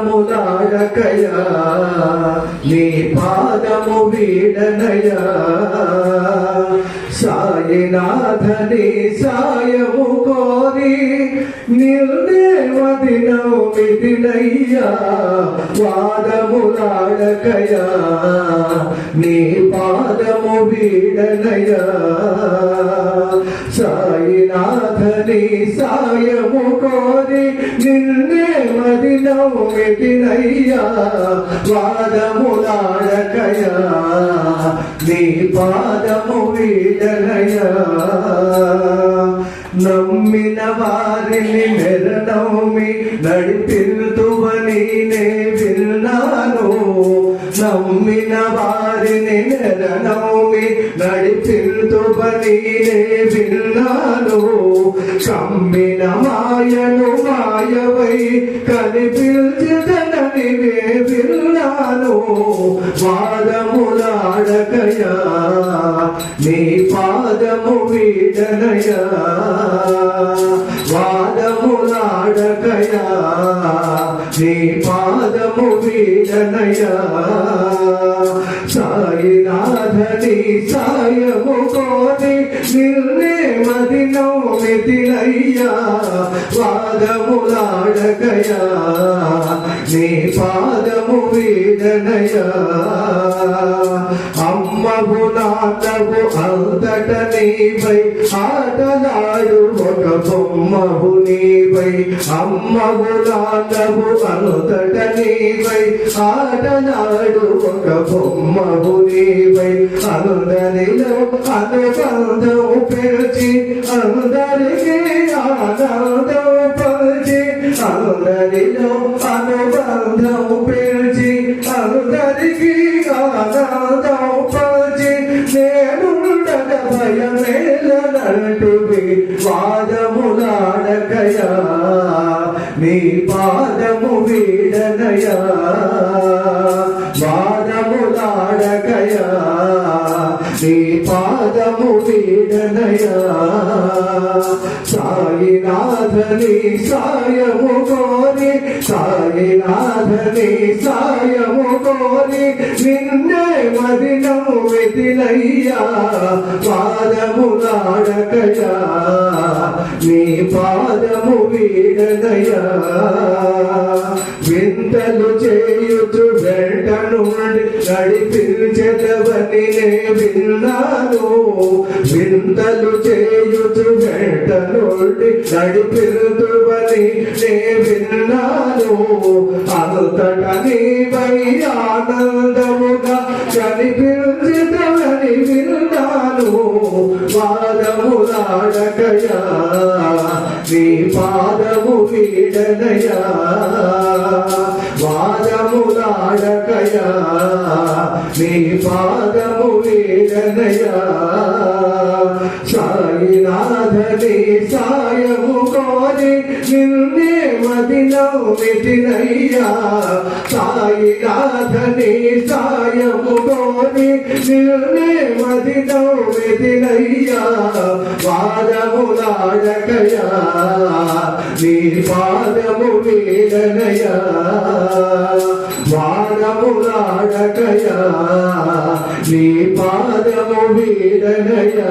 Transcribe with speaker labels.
Speaker 1: వాదములాడకయా నీ పాదము వీడనయా సాయినాథని సాయము కోరి నిర్దేవదినము మిదినయ్యా వాదములాడకయా నీ పాదము వీడనయా సాయినాథని సాయము కోరి నిర్దేవదినము మిదినయ్యా వాదములాడకయా నీ పాదము వీడనయా నమ్మిన వారిని మెరనౌమి నడిపిల్తువని నే విన్నాను నమ్మిన వారిని మెరనౌమి నడిపిల్తువని నే విన్నాను కమ్మిన మాయను మాయవై కనిపించదనని నే విన్నాను వాదములాడకయా నీ పాదము వీడనయా వాదములాడకయా నీ పాదము వీడనయా సాయినాథని సాయము కోరి నిర్ణయమదినో మిదినయ్యా వాదములాడకయా నీ పాదము వీడనయా అమ్మవు నాన్నవు అంతట నీవై ఆటలాడు ఒక బొమ్మవు నీవై అమ్మవు నాన్నవు అంతట నీవై ఆటలాడు ఒక బొమ్మవు నీవై అందరిలో అనుబంధము పెంచి అందరికీ ఆనందం పంచి అందరిలో అనుబంధము పెంచి అందరికీ ఆనందం పంచి నేనుండగ భయమేలనంటివి వాదములాడకయా నీ పాదము వీడనయా వాదములాడకయా నీ పాదము వీడనయా సాయినాథని సాయము కోరి సాయినాథని సాయము కోరి నిన్నే మదినము వెతినయ్యా పాదములాడకయా నీ పాదము వీడనయా వింతలు చేయుచు వెంట నుండి నడిపించెదవని నే విన్నాను వింతలు చేయుచు వెంట నుండి నడిపించువని నే విన్నాను అంతట నీవై ఆనందముగా కనిపించెదవని విన్నాను వాదములాడకయా నీ పాదము వీడనయా వాదములాడకయా నీ పాదము వీడనయా సాయినాథని సాయము కోరి నిన్నే మదినో మిదినయ్యా సాయినాథని సాయము కోరి నిన్నే మదినో మిదినయ్యా వాదములాడకయా నీ పాదము వీడనయా వాదములాడకయా నీ పాదము వీడనయా